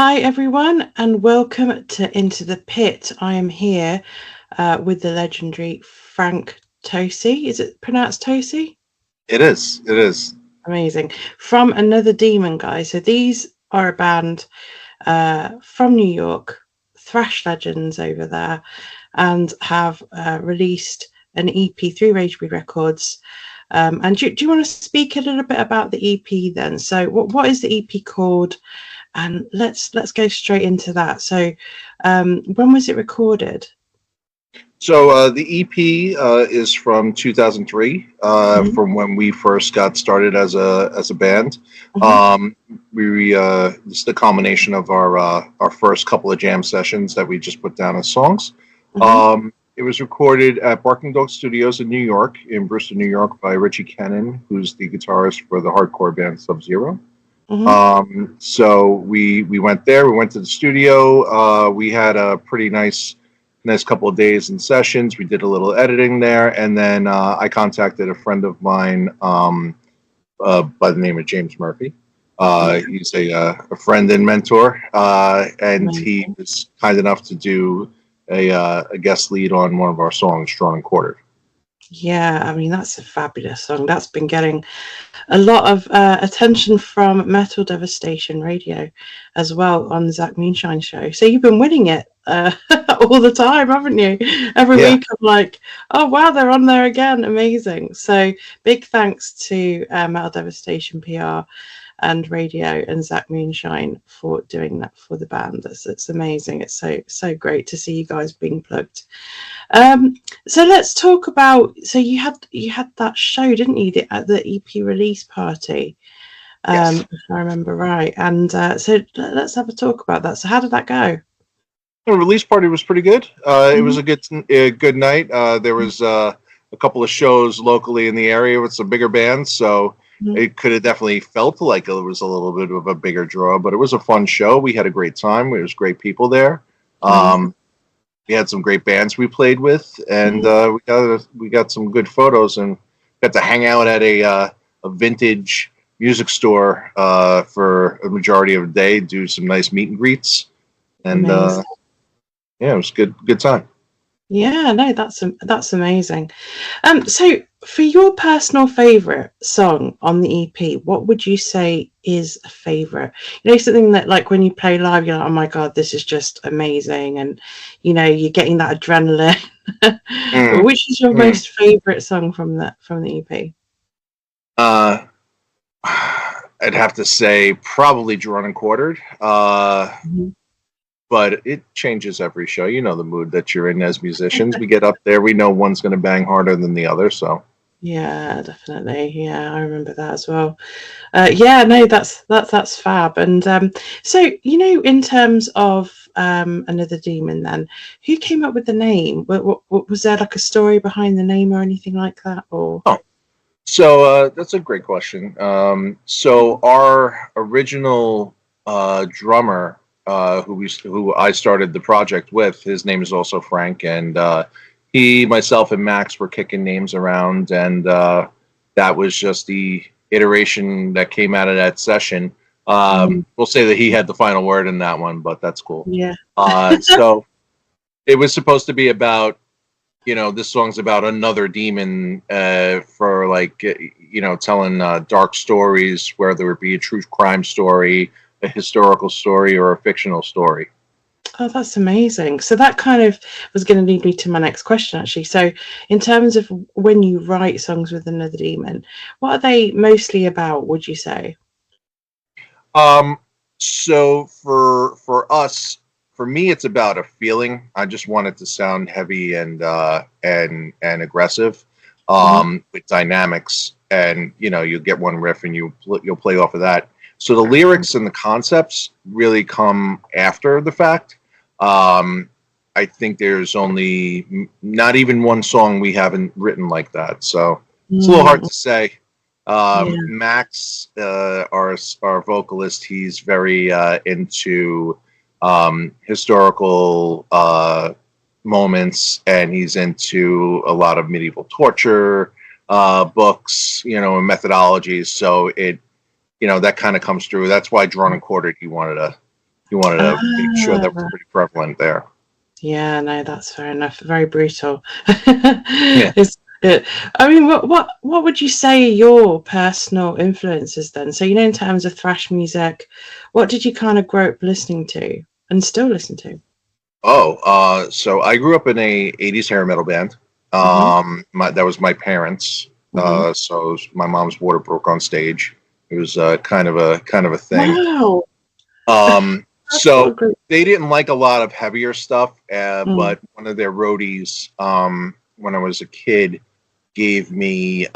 Hi, everyone, and welcome to Into the Pit. I am here with the legendary Frank Tosi. Is it pronounced Tosi? It is. It is. Amazing. From Another Demon, guys. So these are a band from New York, thrash legends over there, and have released an EP through Ragebreed Records. And do you want to speak a little bit about the EP then? So what is the EP called? And let's go straight into that. So when was it recorded? So the EP is from 2003, from when we first got started as a band. This is the culmination of our first couple of jam sessions that we just put down as songs. It was recorded at Barking Dog Studios in New York, in Brewster, New York, by Richie Kennan, who's the guitarist for the hardcore band Sub-Zero. So we went there. We went to the studio. We had a pretty nice couple of days in sessions. We did a little editing there, and then I contacted a friend of mine by the name of James Murphy. He's a friend and mentor, and he was kind enough to do a guest lead on one of our songs, Drawn and Quartered. Yeah, I mean, that's a fabulous song. That's been getting a lot of attention from Metal Devastation Radio as well on Zach Moonshine show. So you've been winning it all the time, haven't you? Every week I'm like, oh, wow, they're on there again. Amazing. So big thanks to Metal Devastation PR and radio and Zach Moonshine for doing that for the band. It's amazing. It's so great to see you guys being plugged. So let's talk about. So you had that show, didn't you, at the EP release party? Yes. If I remember right. And so let's have a talk about that. So how did that go? The release party was pretty good. It was a good night. There was a couple of shows locally in the area with some bigger bands, so it could have definitely felt like it was a little bit of a bigger draw, but it was a fun show. We had a great time. There was great people there. We had some great bands we played with, and we got some good photos, and got to hang out at a vintage music store for a majority of the day, do some nice meet and greets, and it was good time. Yeah, no, that's amazing. So for your personal favorite song on the EP, what would you say is a favorite? You know, something that like when you play live, you're like, oh my God, this is just amazing. And, you know, you're getting that adrenaline. Which is your most favorite song from the EP? I'd have to say probably Drawn and Quartered. But it changes every show. You know the mood that you're in as musicians. We get up there, we know one's going to bang harder than the other. So yeah, definitely. Yeah, I remember that as well. Yeah, no, that's fab. And so you know, in terms of Another Demon, then who came up with the name? What was there like a story behind the name or anything like that? Or so that's a great question. So our original drummer. Who I started the project with. His name is also Frank, and he, myself, and Max were kicking names around, and that was just the iteration that came out of that session. We'll say that he had the final word in that one, but that's cool. Yeah. So it was supposed to be about, you know, this song's about another demon for like, you know, telling dark stories, whether it be a true crime story, a historical story, or a fictional story. Oh, that's amazing. So that kind of was going to lead me to my next question, actually. So in terms of when you write songs with Another Demon, what are they mostly about, would you say? So for us, for me, it's about a feeling. I just want it to sound heavy and aggressive, with dynamics, and you know, you get one riff and you'll play off of that. So the lyrics and the concepts really come after the fact. I think there's only not even one song we haven't written like that. So it's a little hard to say. Max, our vocalist, he's very into historical moments, and he's into a lot of medieval torture books, you know, and methodologies. So it, you know, that kind of comes through. That's why Drawn and Quartered, he wanted You wanted to make sure that was Ah, pretty prevalent there. yeah, no, that's fair enough. Very brutal. Yeah. It's it. I mean, what would you say are your personal influences then? So, in terms of thrash music, what did you kind of grow up listening to and still listen to? So I grew up in a '80s hair metal band. Hmm. That was my parents. Hmm. So it was, my mom's water broke on stage. It was kind of a thing. Wow, what a So great. they didn't like a lot of heavier stuff, Mm. but one of their roadies, when I was a kid, gave me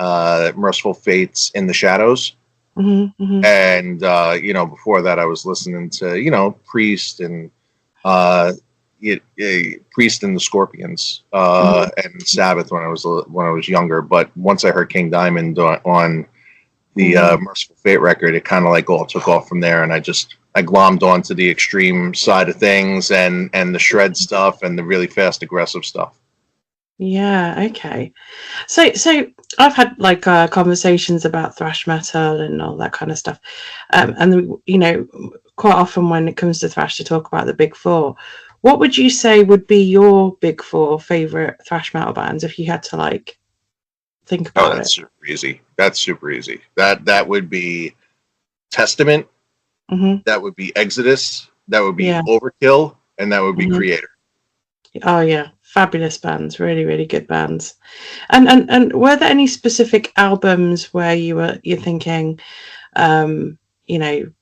Merciful Fate's In the Shadows. Hmm. Hmm. And before that, I was listening to Priest and uh, Priest and the Scorpions Hmm. and Sabbath when I was younger. But once I heard King Diamond on the Mm. Merciful Fate record, it kind of like all took off from there, and I glommed onto the extreme side of things and the shred stuff and the really fast aggressive stuff. Yeah, okay. So I've had like conversations about thrash metal and all that kind of stuff, and quite often when it comes to thrash, to talk about the big four. What would you say would be your big four favorite thrash metal bands if you had to like think Oh, about it? that's super easy. That's super easy. That would be Testament. Hmm. That would be Exodus. That would be Yeah. Overkill, and that would be Hmm. Creator. Oh yeah, fabulous bands, really, really good bands. And were there any specific albums where you're thinking,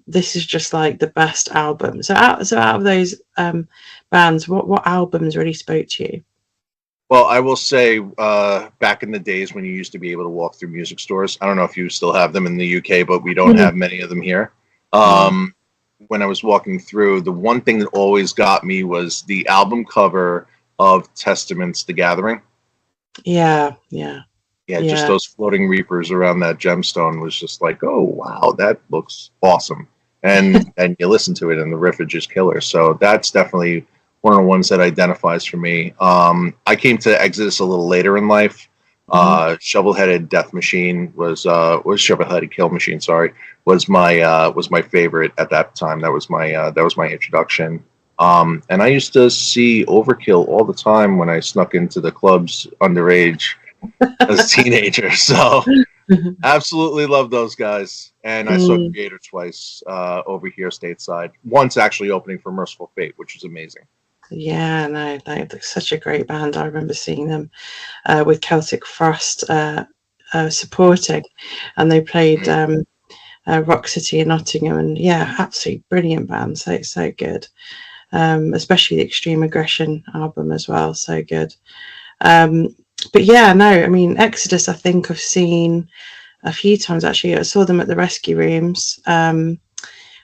this is just like the best album? So out of those bands, what albums really spoke to you? Well, I will say, back in the days when you used to be able to walk through music stores, I don't know if you still have them in the UK, but we don't Mhm. have many of them here. Mm. Um, when I was walking through, the one thing that always got me was the album cover of Testament's The Gathering. Yeah, yeah, Yeah, just yeah. those floating reapers around that gemstone was just like, oh wow, that looks awesome. And you listen to it, and the riff is just killer. So that's definitely one of the ones that identifies for me. I came to Exodus a little later in life. Hmm. Shovel-headed Death Machine was Shovel-headed Kill Machine. Sorry, was my favorite at that time. That was my introduction. And I used to see Overkill all the time when I snuck into the clubs underage as a teenager. So absolutely love those guys. And I saw Mm. Creator twice over here stateside. Once actually opening for Merciful Fate, which was amazing. Yeah, no, they're such a great band. I remember seeing them with Celtic Frost supporting, and they played Mm. Rock City in Nottingham, and yeah, absolutely brilliant band. So good, especially the Extreme Aggression album as well. So good. Um, but yeah, no, I mean Exodus. I think I've seen a few times actually. I saw them at the Rescue Rooms, and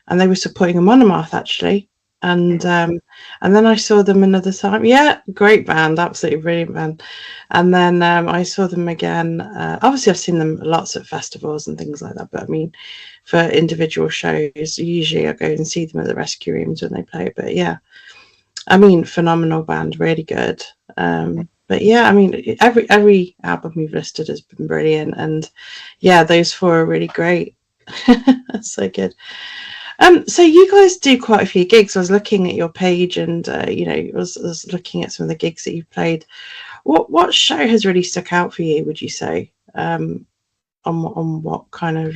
they were supporting a monomath actually. And Mm. and then I saw them another time. Yeah, great band, absolutely brilliant band. And then I saw them again. Obviously, I've seen them lots at festivals and things like that. But I mean, for individual shows, usually I go and see them at the Rescue Rooms when they play. But yeah, I mean, phenomenal band, really good. But yeah, I mean, every album you've listed has been brilliant, and yeah, those four are really great. That's so good. So you guys do quite a few gigs. I was looking at your page, and I was looking at some of the gigs that you've played. What show has really stuck out for you? Would you say on what kind of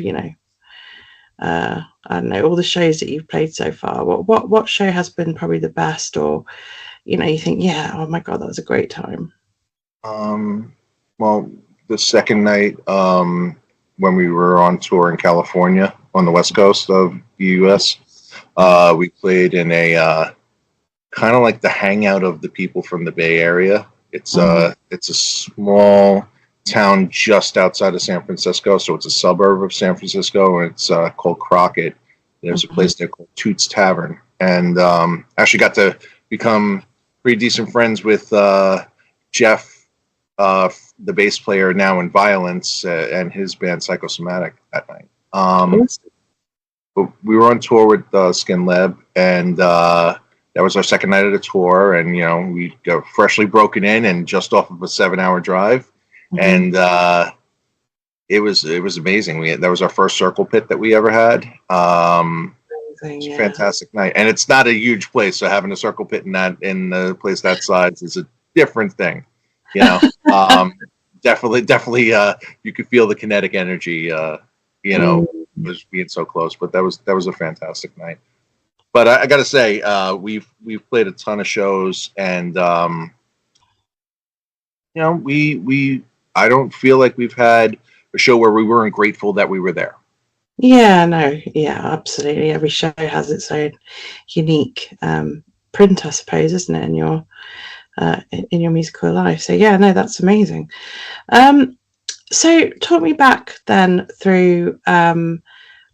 I don't know, all the shows that you've played so far? What show has been probably the best, or you think, yeah, oh my god, that was a great time. Um, well, the second night, when we were on tour in California on the west coast of the U.S., we played in a kind of like the hangout of the people from the Bay Area. Mm-hmm. It's a small town just outside of San Francisco, so it's a suburb of San Francisco, and it's called Crockett. There's a Mm-hmm. place there called Toots Tavern, and actually got to become pretty decent friends with Jeff, the bass player now in Violence, and his band Psychosomatic that night. Awesome. But we were on tour with Skin Lab, and that was our second night of the tour. And we got freshly broken in and just off of a 7-hour drive, Mm-hmm. and it was amazing. That was our first circle pit that we ever had. amazing. It's a Yeah. fantastic night, and it's not a huge place, so having a circle pit in a place that size is a different thing. You know, definitely, you could feel the kinetic energy. Mm. Was being so close, but that was a fantastic night. But I got to say, we've played a ton of shows, and we I don't feel like we've had a show where we weren't grateful that we were there. Yeah, no, yeah, absolutely. Every show has its own unique print, I suppose, isn't it, in your musical life? So yeah, no, that's amazing. So talk me back then through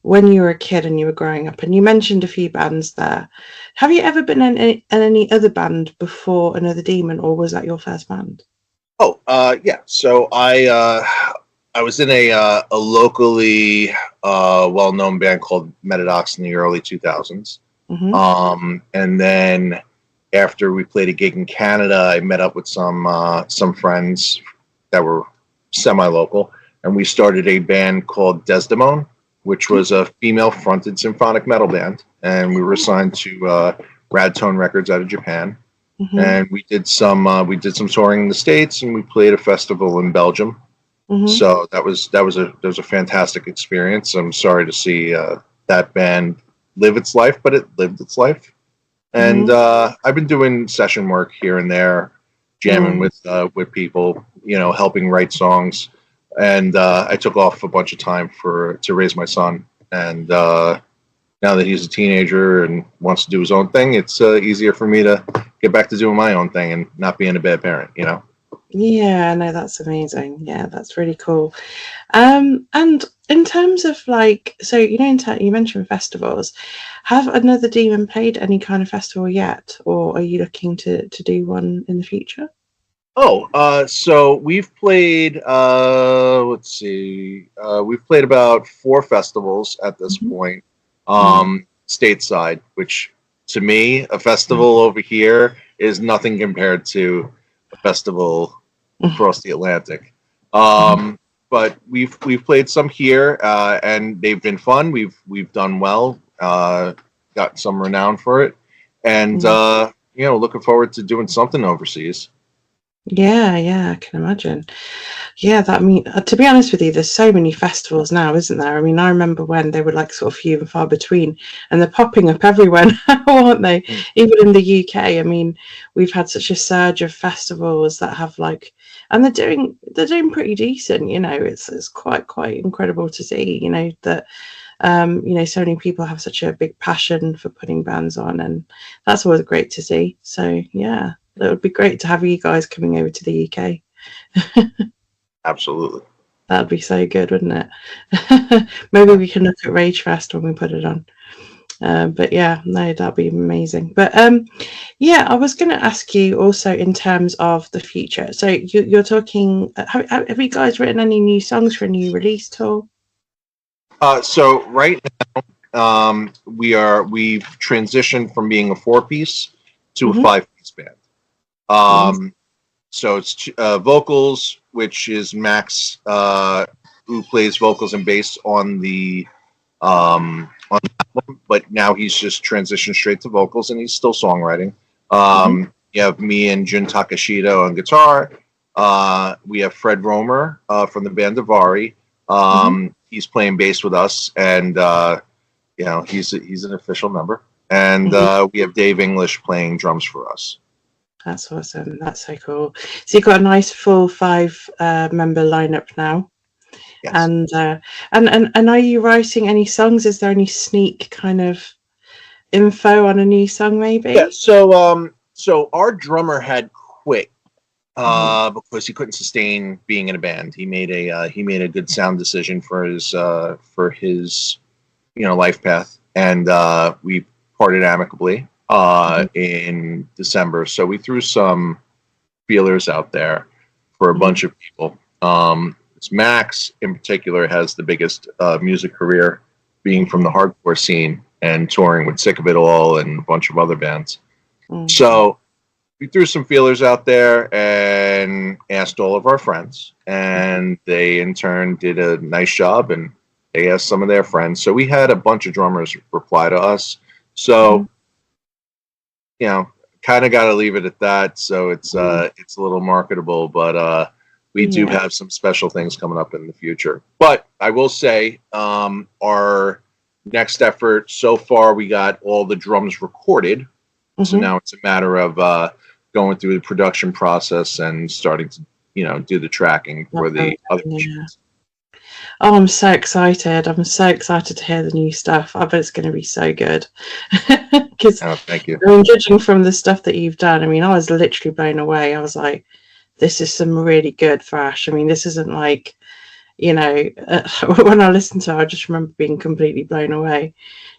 when you were a kid and you were growing up, and you mentioned a few bands there. Have you ever been in any other band before Another Demon, or was that your first band? Oh, yeah. So I was in a locally well known band called Metadox in the early 2000s. Mm-hmm. And then after we played a gig in Canada, I met up with some friends that were semi-local, and we started a band called Desdemone, which was a female-fronted symphonic metal band, and we were signed to Radtone Records out of Japan. Mm-hmm. And we did some touring in the States, and we played a festival in Belgium. Mm-hmm. So that was a fantastic experience. I'm sorry to see that band live its life, but it lived its life. And I've been doing session work here and there, jamming with people, helping write songs. And I took off a bunch of time to raise my son. And now that he's a teenager and wants to do his own thing, it's easier for me to get back to doing my own thing and not being a bad parent. Yeah, no, that's amazing. Yeah, that's really cool. And in terms of so you mentioned festivals. Have Another Demon played any kind of festival yet, or are you looking to do one in the future? Oh, so we've played. Let's see. We've played about 4 festivals at this point, stateside. Which, to me, a festival over here is nothing compared to a festival across the Atlantic. But we've played some here, and they've been fun. We've done well. Got some renown for it, and looking forward to doing something overseas. Yeah, I can imagine. Yeah, to be honest with you, there's so many festivals now, isn't there? I mean, I remember when they were sort of few and far between, and they're popping up everywhere now, aren't they? Even in the UK. I mean, we've had such a surge of festivals that have and they're doing pretty decent. It's quite incredible to see. That so many people have such a big passion for putting bands on, and that's always great to see. So yeah. It would be great to have you guys coming over to the UK. Absolutely. That'd be so good, wouldn't it? Maybe we can look at Rage Fest when we put it on. But yeah, no, that'd be amazing. But yeah, I was going to ask you also in terms of the future. So you're talking. Have you guys written any new songs for a new release tour? So right now, we've transitioned from being a 4-piece to a 5-piece band. So it's vocals, which is Max, who plays vocals and bass on the album, but now he's just transitioned straight to vocals, and he's still songwriting. You have me and Jun Takashita on guitar. We have Fred Romer from the band Davari. He's playing bass with us, and he's an official member. And we have Dave English playing drums for us. That's awesome. That's so cool. So you've got a nice full 5-member lineup now. Yes. And are you writing any songs? Is there any sneak kind of info on a new song, maybe? Yeah. So our drummer had quit because he couldn't sustain being in a band. He made a good sound decision for his life path, and we parted amicably in December. So we threw some feelers out there for a bunch of people. It's Max in particular has the biggest music career, being from the hardcore scene and touring with Sick of It All and a bunch of other bands. So we threw some feelers out there and asked all of our friends, and they in turn did a nice job, and They asked some of their friends. So we had a bunch of drummers reply to us. So, you know, kind of got to leave it at that. So it's a little marketable, but we do have some special things coming up in the future. But I will say, our next effort so far, we got all the drums recorded. So now it's a matter of going through the production process and starting to, do the tracking for the other machines. Oh, I'm so excited. I'm so excited to hear the new stuff. I bet it's going to be so good. Because thank you. I mean, judging from the stuff that you've done, I mean, I was literally blown away. I was like, this is some really good thrash. I mean, this isn't like, when I listened to it, I just remember being completely blown away.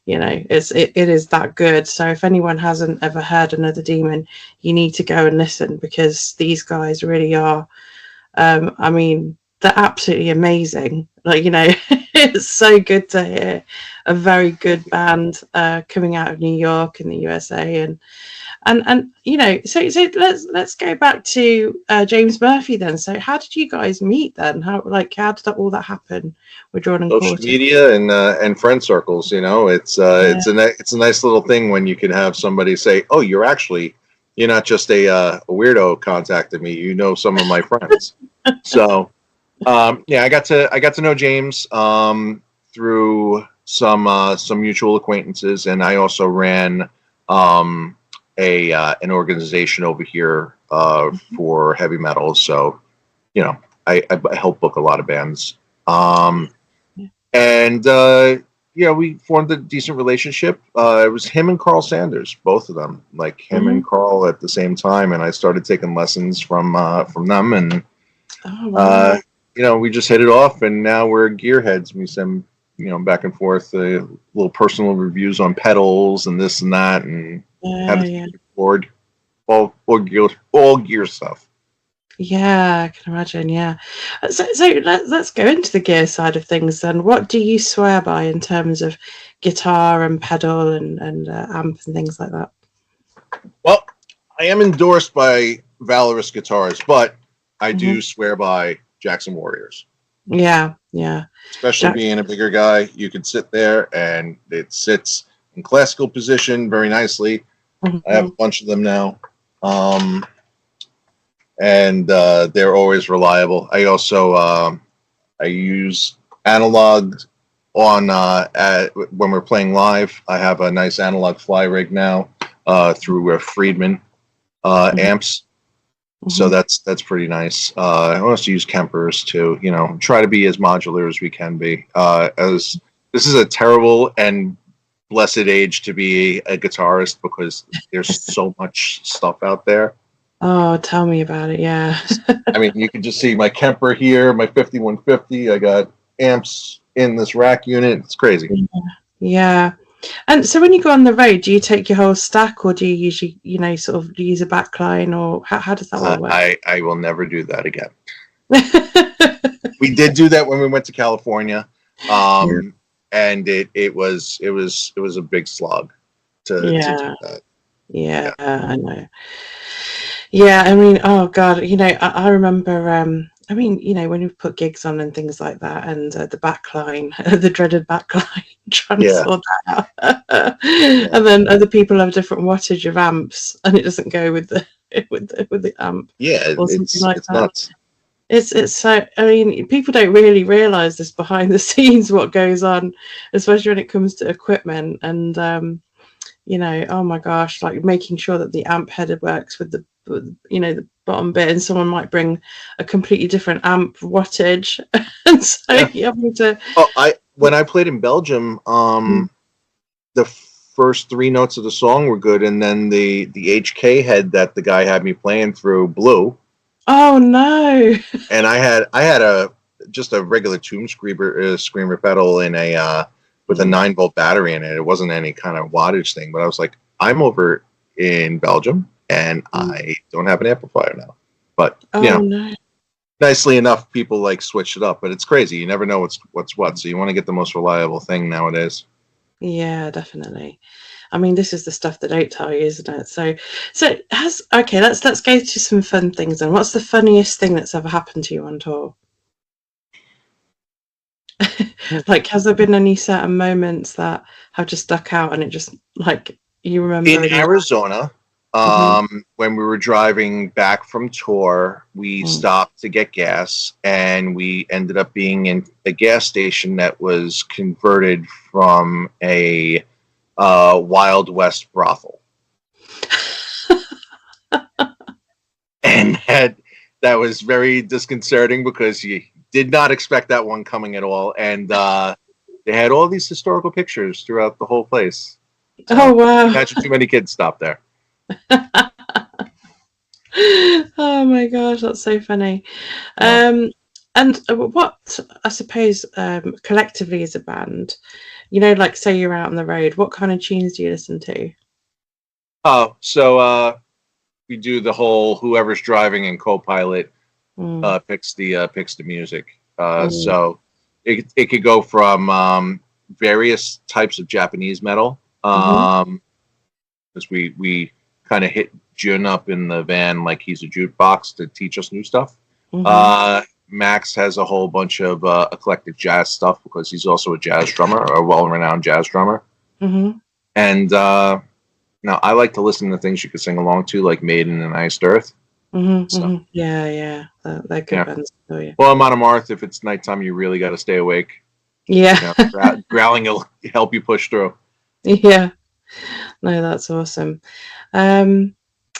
It is that good. So if anyone hasn't ever heard Another Demon, you need to go and listen, because these guys really are, I mean, they're absolutely amazing. Like, it's so good to hear a very good band coming out of New York in the USA, and so let's go back to James Murphy then. So how did you guys meet then? How did all that happen with Drawn and Social Quartered? media and friend circles. It's a nice little thing when you can have somebody say, "Oh, you're not just a weirdo contacted me. You know some of my friends." So I got to know James through some mutual acquaintances, and I also ran an organization over here for heavy metal. So I help book a lot of bands, and we formed a decent relationship. It was him and Carl Sanders, both of them, like him and Carl at the same time, and I started taking lessons from them, and we just hit it off, and now we're gearheads. We send back and forth little personal reviews on pedals and this and that, and have it board, all gear stuff. Yeah, I can imagine. Yeah, so let's go into the gear side of things then. What do you swear by in terms of guitar and pedal and amp and things like that? Well, I am endorsed by Valorous Guitars, but I do swear by Jackson Warriors. Yeah. Especially being a bigger guy, you can sit there and it sits in classical position very nicely. I have a bunch of them now, and they're always reliable. I also I use analog on when we're playing live. I have a nice analog fly rig now through Friedman amps. So that's pretty nice. I also use Kempers to, try to be as modular as we can be. As this is a terrible and blessed age to be a guitarist, because there's so much stuff out there. Oh, tell me about it. Yeah. I mean, you can just see my Kemper here, my 5150. I got amps in this rack unit. It's crazy. Yeah. And so when you go on the road, do you take your whole stack, or do you usually, sort of use a backline, or how does that all work? I will never do that again. We did do that when we went to California, and it was a big slog to do that. Yeah, I know. Yeah, I mean, oh God, I remember. I mean, when we put gigs on and things like that, and the backline, the dreaded backline, trying to sort that out. And then other people have different wattage of amps, and it doesn't go with the with the amp. Yeah, it's nuts. It's so. I mean, people don't really realize this behind the scenes, what goes on, especially when it comes to equipment. And oh my gosh, like making sure that the amp header works with the bottom bit, and someone might bring a completely different amp wattage, and so you're having to. When I played in Belgium, the first 3 notes of the song were good, and then the HK head that the guy had me playing through blew. Oh no! And I had just a regular tomb screamer pedal in with a 9-volt battery in it. It wasn't any kind of wattage thing, but I was like, I'm over in Belgium and I don't have an amplifier now. But no. Nicely enough, people switched it up, but it's crazy. You never know what's what. So you want to get the most reliable thing nowadays. Yeah, definitely. I mean, this is the stuff they don't tell you, isn't it? So let's go to some fun things then. What's the funniest thing that's ever happened to you on tour? Like, has there been any certain moments that have just stuck out and it just like you remember? In Arizona, when we were driving back from tour, we stopped to get gas, and we ended up being in a gas station that was converted from a Wild West brothel, and that was very disconcerting because you did not expect that one coming at all, and they had all these historical pictures throughout the whole place. So, Oh wow! imagine too many kids stopped there. Oh my gosh, that's so funny. Yeah. And what I suppose collectively as a band, you know, like say you're out on the road, what kind of tunes do you listen to? Oh, so we do the whole whoever's driving and co-pilot picks the music. So it could go from various types of Japanese metal. Because we kind of hit Jun up in the van like he's a jukebox to teach us new stuff. Max has a whole bunch of eclectic jazz stuff because he's also a jazz drummer, a well-renowned jazz drummer. And now I like to listen to things you could sing along to, like Maiden and Iced Earth. So, Yeah, they're good bands for you. Well, Amon Amarth, if it's nighttime, you really got to stay awake. Yeah, growling will help you push through. Yeah, no, that's awesome.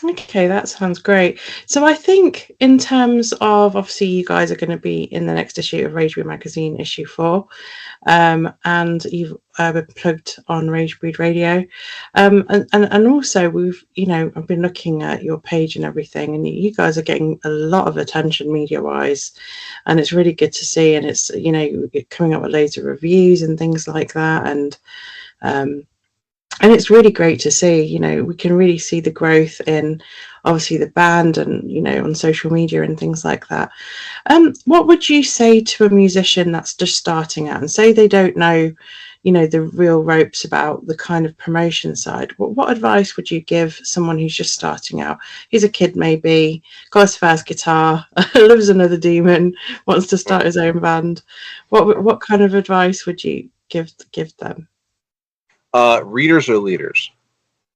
Okay, that sounds great. So I think in terms of, obviously you guys are going to be in the next issue of Ragebreed magazine, issue 4, and you've been plugged on Ragebreed Radio, and also we've, you know, I've been looking at your page and everything, and you guys are getting a lot of attention media wise, and it's really good to see, and it's, you know, coming up with loads of reviews and things like that, and it's really great to see, you know, we can really see the growth in obviously the band and, you know, on social media and things like that. What would you say to a musician that's just starting out and say they don't know, you know, the real ropes about the kind of promotion side? What advice would you give someone who's just starting out? He's a kid, maybe, got his first guitar, loves another demon, wants to start his own band. What kind of advice would you give them? Readers are leaders,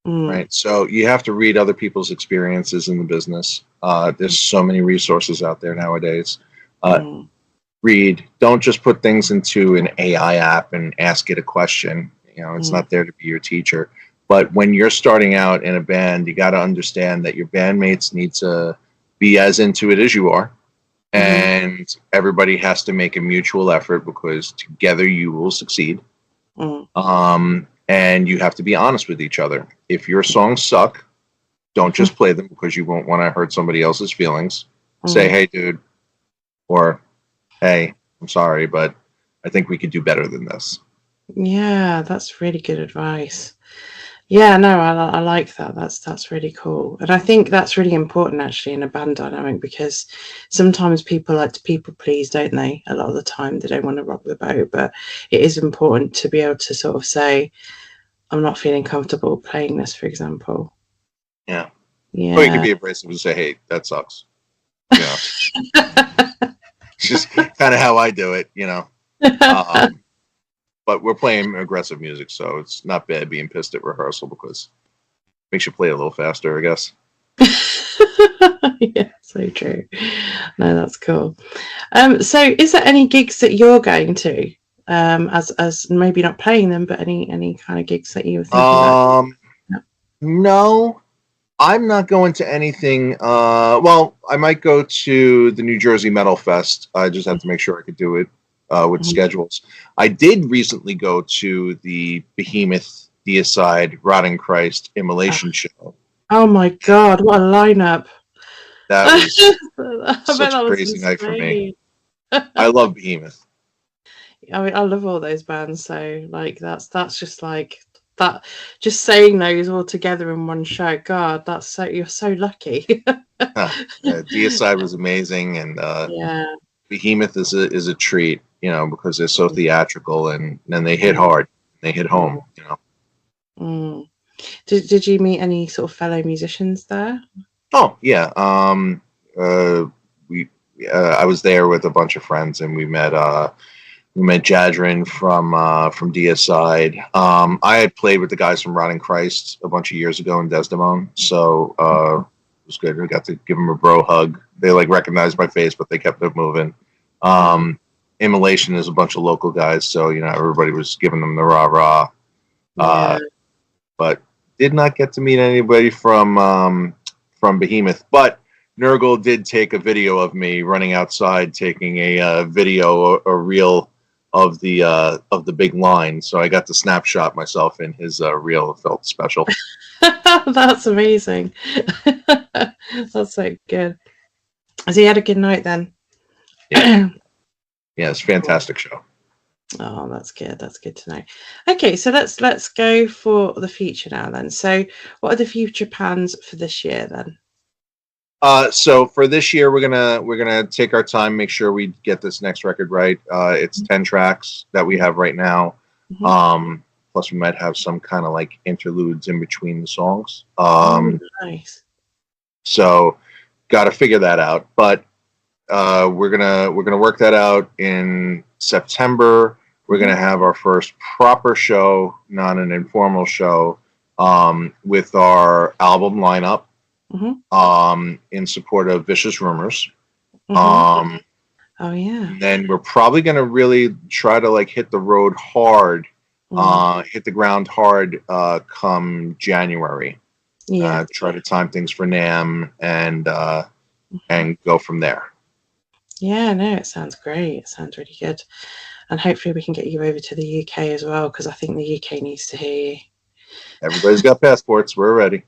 right? So you have to read other people's experiences in the business. There's so many resources out there nowadays. Read. Don't just put things into an AI app and ask it a question. You know, it's not there to be your teacher. But when you're starting out in a band, you got to understand that your bandmates need to be as into it as you are. And everybody has to make a mutual effort because together you will succeed. And you have to be honest with each other. If your songs suck, don't just play them because you won't want to hurt somebody else's feelings. Say, hey, dude, or hey, I'm sorry, but I think we could do better than this. Yeah, that's really good advice. Yeah, no, I like that. That's really cool. And I think that's really important actually in a band dynamic, because sometimes people like to people please, don't they? A lot of the time they don't want to rock the boat, but it is important to be able to sort of say, I'm not feeling comfortable playing this, for example. Yeah. Yeah. Or you can be abrasive and say, hey, that sucks. You know. It's just kind of how I do it, you know. But we're playing aggressive music, so it's not bad being pissed at rehearsal because it makes you play a little faster, I guess. Yeah, so true. No, that's cool. So is there any gigs that you're going to? As maybe not playing them, but any kind of gigs that you were thinking about? No, I'm not going to anything. Well, I might go to the New Jersey Metal Fest. I just have to make sure I could do it with schedules. I did recently go to the Behemoth, Deicide, Rotting Christ Immolation show. Oh my God, what a lineup! That was such a crazy night for me. I love Behemoth. I mean, I love all those bands, so like that's just like that. Just saying those all together in one show, God, that's so, you're so lucky. Deicide was amazing, and yeah, Behemoth is a treat, you know, because they're so theatrical and they hit hard, they hit home, you know. Did you meet any sort of fellow musicians there? Oh yeah, I was there with a bunch of friends, and we met We met Jadrin from DSide. I had played with the guys from Rotting Christ a bunch of years ago in Desdemona, so it was good. We got to give them a bro hug. They like recognized my face, but they kept it moving. Immolation is a bunch of local guys, so everybody was giving them the rah rah. But did not get to meet anybody from Behemoth. But Nurgle did take a video of me running outside, taking a video, a reel of the big line. So I got to snapshot myself in his reel. It felt special. That's amazing. That's so good. Has he had a good night then? Yeah, it's a fantastic show. Oh, that's good. That's good to know. Okay, so let's go for the future now then. So what are the future plans for this year then? So for this year, we're gonna take our time, make sure we get this next record right. It's 10 tracks that we have right now. Plus we might have some kind of like interludes in between the songs. Nice. So got to figure that out. But we're gonna work that out in September. We're gonna have our first proper show, not an informal show, with our album lineup. In support of Vicious Rumors. Oh yeah. Then we're probably going to really try to like hit the road hard, hit the ground hard come January. Yeah. Try to time things for NAMM and go from there. Yeah, no, it sounds great. It sounds really good. And hopefully we can get you over to the UK as well, because I think the UK needs to hear you. Everybody's got passports. We're ready.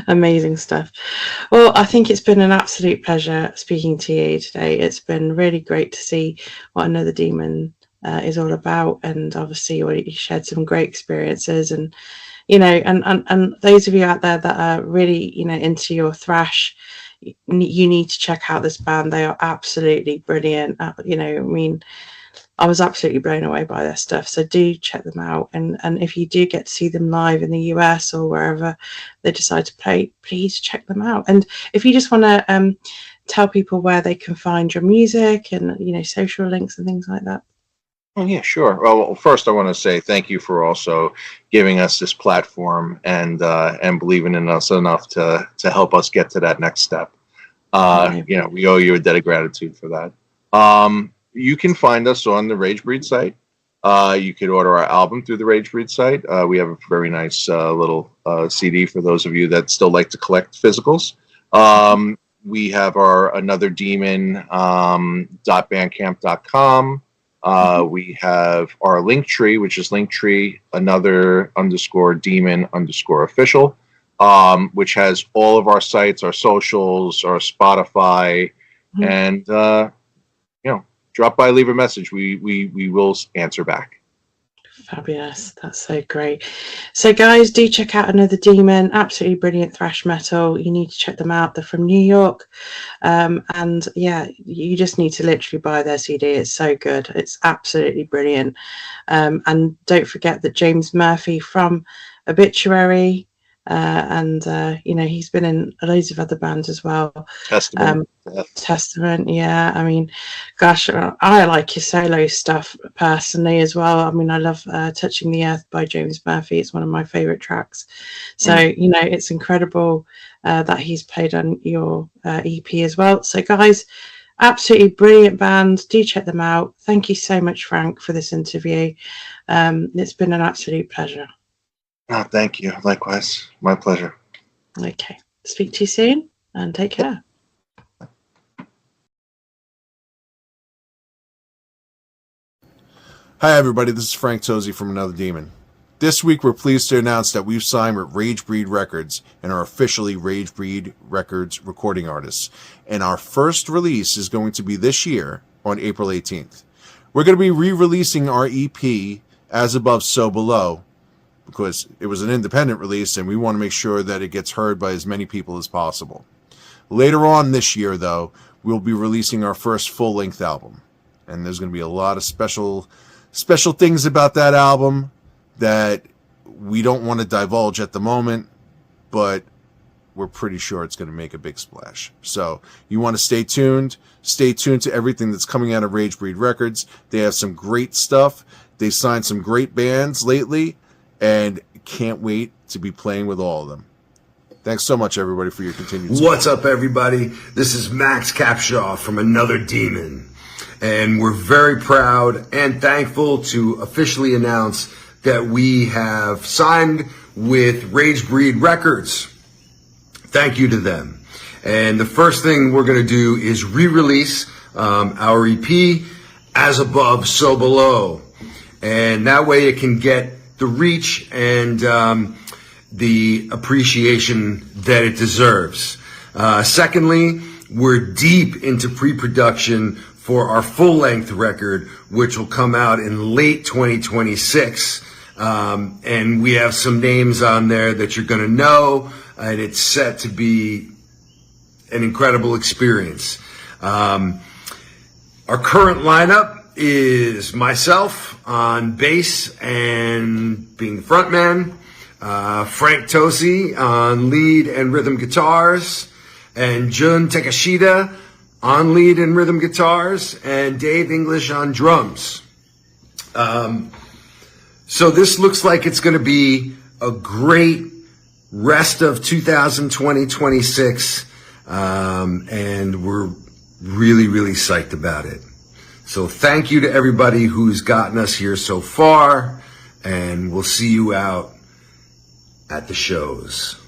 Amazing stuff. Well, I think it's been an absolute pleasure speaking to you today. It's been really great to see what Another Demon is all about, and obviously you shared some great experiences, and and those of you out there that are really into your thrash, you need to check out this band. They are absolutely brilliant. I was absolutely blown away by their stuff. So do check them out. And if you do get to see them live in the US or wherever they decide to play, please check them out. And if you just want to tell people where they can find your music and, social links and things like that. Oh, yeah, sure. Well, first I want to say thank you for also giving us this platform and believing in us enough to help us get to that next step. We owe you a debt of gratitude for that. You can find us on the Ragebreed site. You could order our album through the Ragebreed site. We have a very nice little CD for those of you that still like to collect physicals. We have our Another Demon .bandcamp.com. We have our Linktree, which is Linktree another_demon_official, which has all of our sites, our socials, our Spotify, and drop by, leave a message. We will answer back. Fabulous. That's so great. So guys, do check out Another Demon. Absolutely brilliant thrash metal. You need to check them out. They're from New York. And yeah, you just need to literally buy their CD. It's so good. It's absolutely brilliant. And don't forget that James Murphy from Obituary, he's been in loads of other bands as well. Testament, yeah. I mean, gosh, I like his solo stuff personally as well. I mean, I love Touching the Earth by James Murphy. It's one of my favorite tracks. So it's incredible that he's played on your EP as well. So guys, absolutely brilliant band. Do check them out. Thank you so much, Frank, for this interview. It's been an absolute pleasure. Oh, thank you. Likewise. My pleasure. Okay. Speak to you soon and take care. Hi, everybody. This is Frank Tosi from Another Demon. This week, we're pleased to announce that we've signed with Ragebreed Records and are officially Ragebreed Records recording artists. And our first release is going to be this year on April 18th. We're going to be re-releasing our EP, As Above, So Below, because it was an independent release and we want to make sure that it gets heard by as many people as possible. Later on this year, though, we'll be releasing our first full-length album. And there's going to be a lot of special things about that album that we don't want to divulge at the moment, but we're pretty sure it's going to make a big splash. So you want to stay tuned. Stay tuned to everything that's coming out of Ragebreed Records. They have some great stuff. They signed some great bands lately, and can't wait to be playing with all of them. Thanks so much, everybody, for your continued support. What's up, everybody? This is Max Capshaw from Another Demon, and we're very proud and thankful to officially announce that we have signed with Ragebreed Records. Thank you to them. And the first thing we're going to do is re-release our EP, As Above, So Below. And that way it can get the reach and the appreciation that it deserves. Secondly, we're deep into pre-production for our full-length record, which will come out in late 2026. And we have some names on there that you're going to know, and it's set to be an incredible experience. Our current lineup is myself on bass and being the frontman, Frank Tosi on lead and rhythm guitars, and Jun Takashita on lead and rhythm guitars, and Dave English on drums. So this looks like it's going to be a great rest of 2020-26, and we're really, really psyched about it. So thank you to everybody who's gotten us here so far, and we'll see you out at the shows.